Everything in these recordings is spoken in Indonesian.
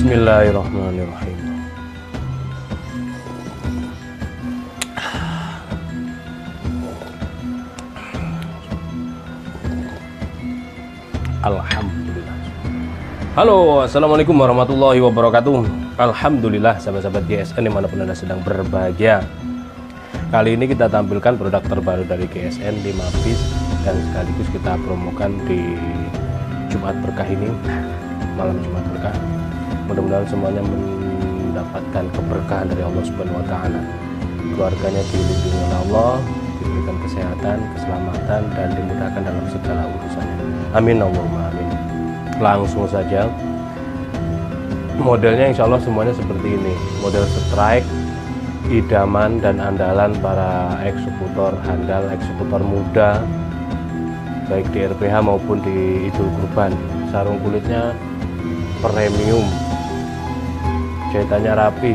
Bismillahirrahmanirrahim. Alhamdulillah. Halo, assalamualaikum warahmatullahi wabarakatuh. Alhamdulillah, sahabat-sahabat GSN dimanapun Anda sedang berbahagia. Kali ini kita tampilkan produk terbaru dari GSN 5 piece dan sekaligus kita promokan di Jumat Berkah ini, malam Jumat Berkah. Mudah-mudahan semuanya mendapatkan keberkahan dari Allah Subhanahu wa taala. Keluarganya dilindungi oleh Allah, diberikan kesehatan, keselamatan dan dimudahkan dalam segala urusannya. Amin Allahumma amin. Langsung saja. Modelnya insya Allah semuanya seperti ini. Model strike, idaman dan andalan para eksekutor handal, eksekutor muda, baik di RPH maupun di Idul Kurban. Sarung kulitnya premium, jahitannya rapi,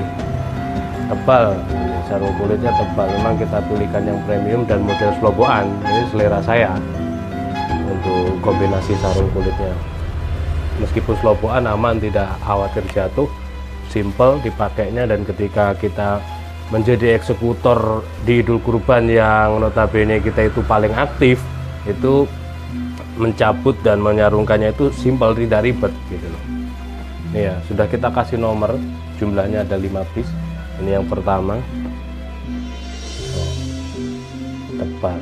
tebal. Sarung kulitnya tebal, memang kita pilihkan yang premium dan model sloboan. Ini selera saya untuk kombinasi sarung kulitnya. Meskipun sloboan aman, tidak khawatir jatuh, simple dipakainya. Dan ketika kita menjadi eksekutor di Idul Kurban yang notabene kita itu paling aktif, itu mencabut dan menyarungkannya itu simple, tidak ribet gitu loh. Ini ya, sudah kita kasih nomor, jumlahnya ada 5 piece. Ini yang pertama. Tebal.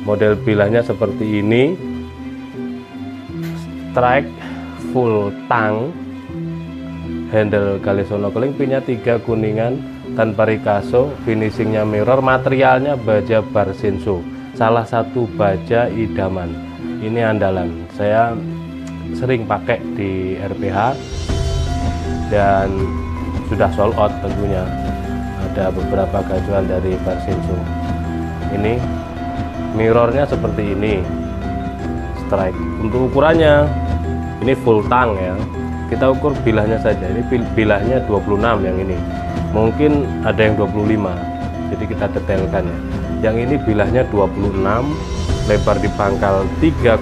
Model bilahnya seperti ini. Strike full tang. Handle Galesono keling, pinnya 3 kuningan tanpa rikaso, finishingnya mirror, materialnya baja Barsenso, salah satu baja idaman. Ini andalan, saya sering pakai di RPH dan sudah sold out tentunya. Ada beberapa gajuan dari Barsenso. Ini mirrornya seperti ini, strike. Untuk ukurannya ini full tang ya, kita ukur bilahnya saja. Ini bilahnya 26 yang ini, mungkin ada yang 25, jadi kita detailkan ya. Yang ini bilahnya 26, lebar di pangkal 3,7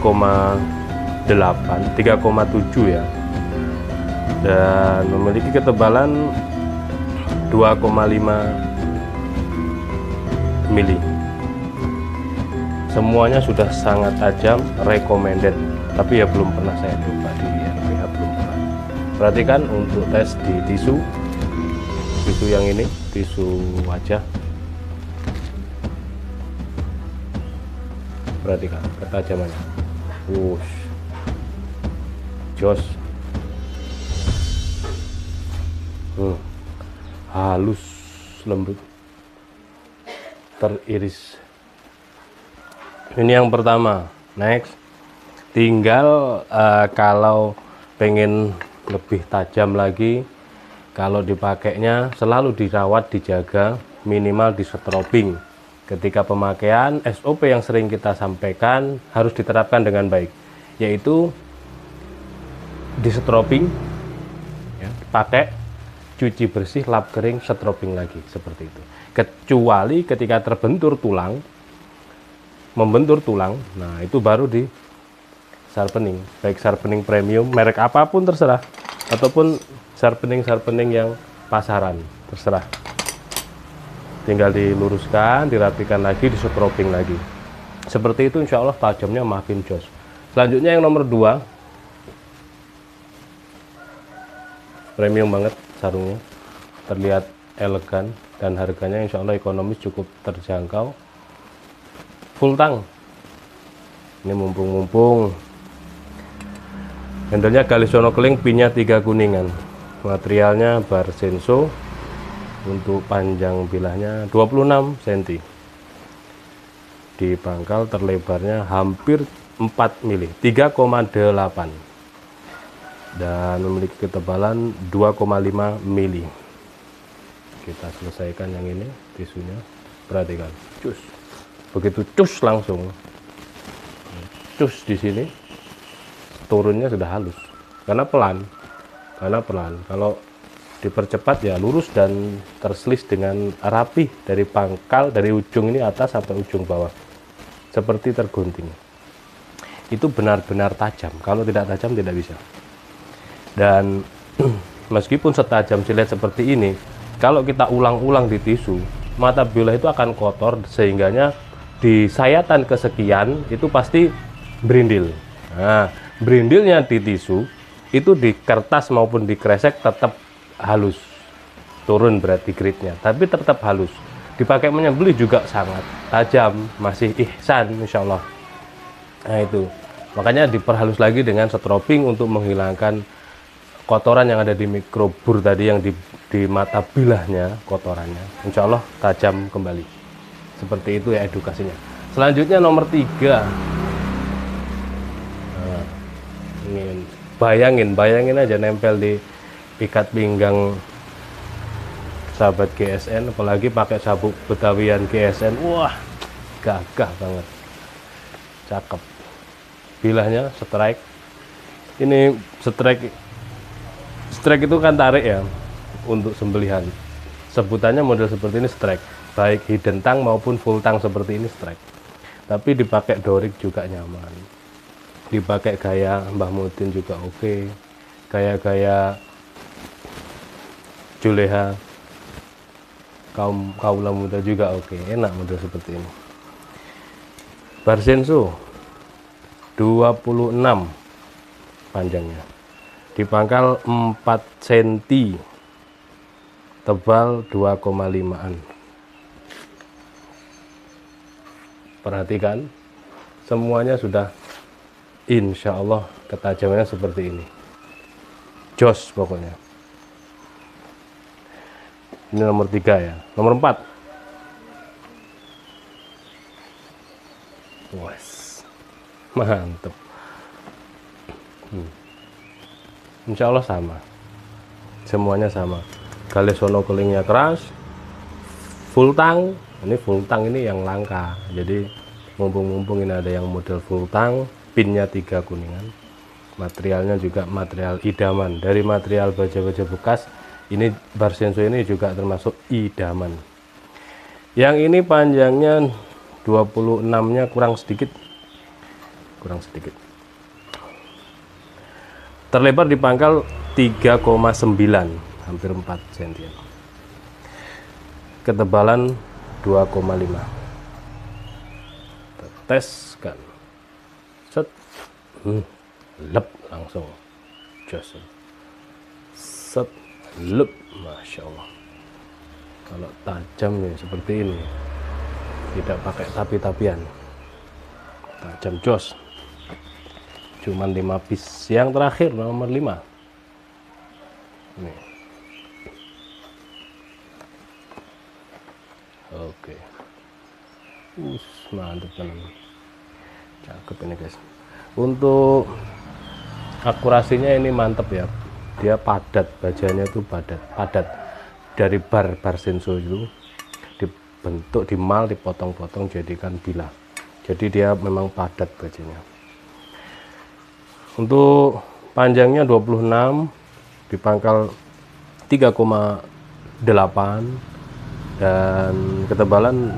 ya, dan memiliki ketebalan 2,5 mili. Semuanya sudah sangat tajam, recommended, tapi ya belum pernah saya coba di RPH, belum pernah. Perhatikan untuk tes di tisu yang ini, tisu wajah. Perhatikan ketajamannya, wush, jos, halus, lembut, teriris. Ini yang pertama. Next, tinggal kalau pengen lebih tajam lagi, kalau dipakainya selalu dirawat, dijaga, minimal di strobing. Ketika pemakaian, SOP yang sering kita sampaikan harus diterapkan dengan baik, yaitu di strobing ya, pakai, cuci bersih, lap kering, strobing lagi, seperti itu. Kecuali ketika terbentur tulang, membentur tulang, nah itu baru di sharpening, baik sharpening premium, merek apapun terserah, ataupun sharpening yang pasaran, terserah. Tinggal diluruskan, dirapikan lagi, distrobing lagi. Seperti itu, insya Allah tajamnya makin jos. Selanjutnya yang nomor 2, premium banget sarungnya, terlihat elegan dan harganya insya Allah ekonomis, cukup terjangkau. Full tang. Ini mumpung handlenya Galisonokeling, pinnya 3 kuningan, materialnya bar senso. Untuk panjang bilahnya 26 cm, di pangkal terlebarnya hampir 4 mili, 3,8, dan memiliki ketebalan 2,5 mili. Kita selesaikan yang ini, tisunya, perhatikan, cus, begitu cus langsung cus di sini, turunnya sudah halus karena pelan. Kalau dipercepat ya lurus dan terselis dengan rapi dari pangkal, dari ujung ini atas sampai ujung bawah, seperti tergunting. Itu benar-benar tajam. Kalau tidak tajam tidak bisa. Dan meskipun setajam silet seperti ini, kalau kita ulang-ulang di tisu, mata bilah itu akan kotor, sehingganya di sayatan kesekian itu pasti berindil. Nah, berindilnya di tisu itu di kertas maupun di kresek tetap halus, turun berarti gritnya, tapi tetap halus. Dipakai menyembelih juga sangat tajam, masih ihsan insya Allah. Nah itu, makanya diperhalus lagi dengan strobing untuk menghilangkan kotoran yang ada di mikrobur tadi, yang di mata bilahnya, kotorannya insya Allah tajam kembali. Seperti itu ya edukasinya. Selanjutnya nomor 3. Nah, ini bayangin aja nempel di ikat pinggang sahabat GSN, apalagi pakai sabuk Betawian GSN. Wah, gagah banget, cakep. Bilahnya strike. Ini strike itu kan tarik ya untuk sembelihan. Sebutannya model seperti ini strike, baik hidden tang maupun full tang seperti ini strike. Tapi dipakai dorik juga nyaman, dipakai gaya Mbah Mudin juga oke, gaya-gaya Juleha kaula muda juga oke, enak model seperti ini. Bar senso 26 panjangnya, di pangkal 4 cm, tebal 2,5an. Perhatikan, semuanya sudah insya Allah ketajamannya seperti ini, jos pokoknya. Ini nomor 3 ya. Nomor 4. Wes, mantep. Insya Allah sama, semuanya sama. Galisonokelingnya keras, full tang. Ini full tang ini yang langka. Jadi mumpung ini ada yang model full tang, pinnya 3 kuningan. Materialnya juga material idaman, dari material baja-baja bekas. Ini bar senso ini juga termasuk idaman. Yang ini panjangnya 26-nya kurang sedikit. Terlebar di pangkal 3,9, hampir 4 cm. Ketebalan 2,5. Teteskan. Set. Lep langsung. Jos. Set. Lep, masya Allah. Kalau tajam nih seperti ini, tidak pakai tapi-tapian, tajam jos. Cuman 5 piece. Yang terakhir nomor 5 nih. Oke, mantap teman, cakep ini guys. Untuk akurasinya ini mantap ya. Dia padat, bajanya itu padat dari bar senso itu dibentuk, dimal, dipotong-potong jadikan bilah. Jadi dia memang padat bajanya. Untuk panjangnya 26, di pangkal 3,8, dan ketebalan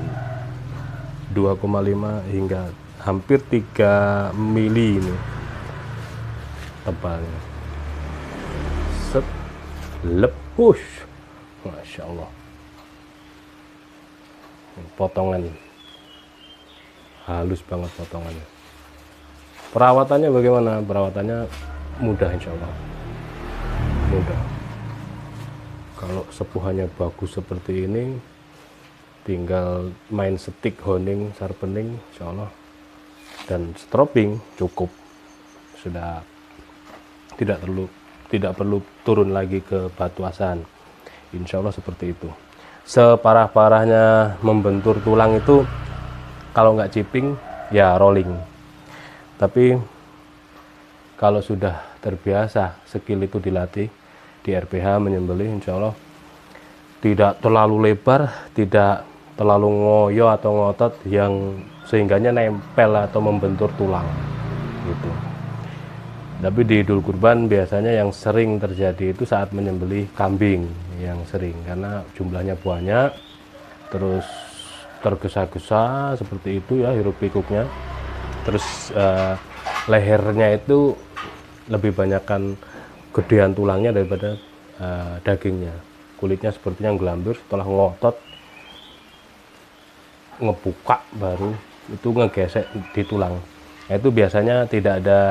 2,5 hingga hampir 3 mili ini tebalnya. Lepush, Masya Allah. Potongan halus banget potongannya. Perawatannya bagaimana? Perawatannya mudah, insya Allah mudah. Kalau sepuhannya bagus seperti ini, tinggal main stick, honing, sharpening, insya Allah, dan stropping cukup, sudah tidak perlu turun lagi ke batu asan, insya Allah seperti itu. Separah-parahnya membentur tulang itu kalau nggak chipping ya rolling. Tapi kalau sudah terbiasa, skill itu dilatih di RPH menyembelih, insya Allah tidak terlalu lebar, tidak terlalu ngoyo atau ngotot yang sehingganya nempel atau membentur tulang gitu. Tapi di Idul Kurban biasanya yang sering terjadi itu saat menyembelih kambing, yang sering karena jumlahnya banyak, terus tergesa-gesa seperti itu ya hiruk pikuknya, terus lehernya itu lebih banyakkan gedean tulangnya daripada dagingnya. Kulitnya sepertinya gelambir, setelah ngotot ngebuka baru itu ngegesek di tulang. Nah, itu biasanya tidak ada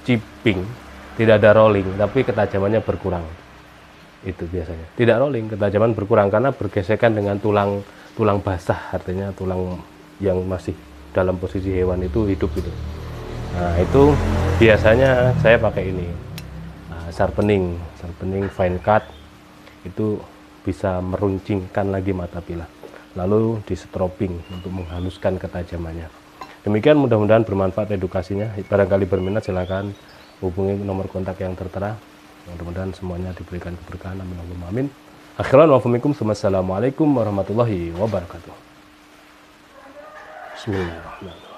chipping, tidak ada rolling, tapi ketajamannya berkurang. Itu biasanya tidak rolling, ketajaman berkurang karena bergesekan dengan tulang basah, artinya tulang yang masih dalam posisi hewan itu hidup gitu. Nah, itu biasanya saya pakai ini, sharpening fine cut, itu bisa meruncingkan lagi mata pilah, lalu di stropping untuk menghaluskan ketajamannya. Demikian, mudah-mudahan bermanfaat edukasinya. Barangkali berminat silakan hubungi nomor kontak yang tertera. Mudah-mudahan semuanya diberikan keberkahan. Amin. Akhiran wa faminkum. Assalamualaikum warahmatullahi wabarakatuh. Bismillahirrahmanirrahim.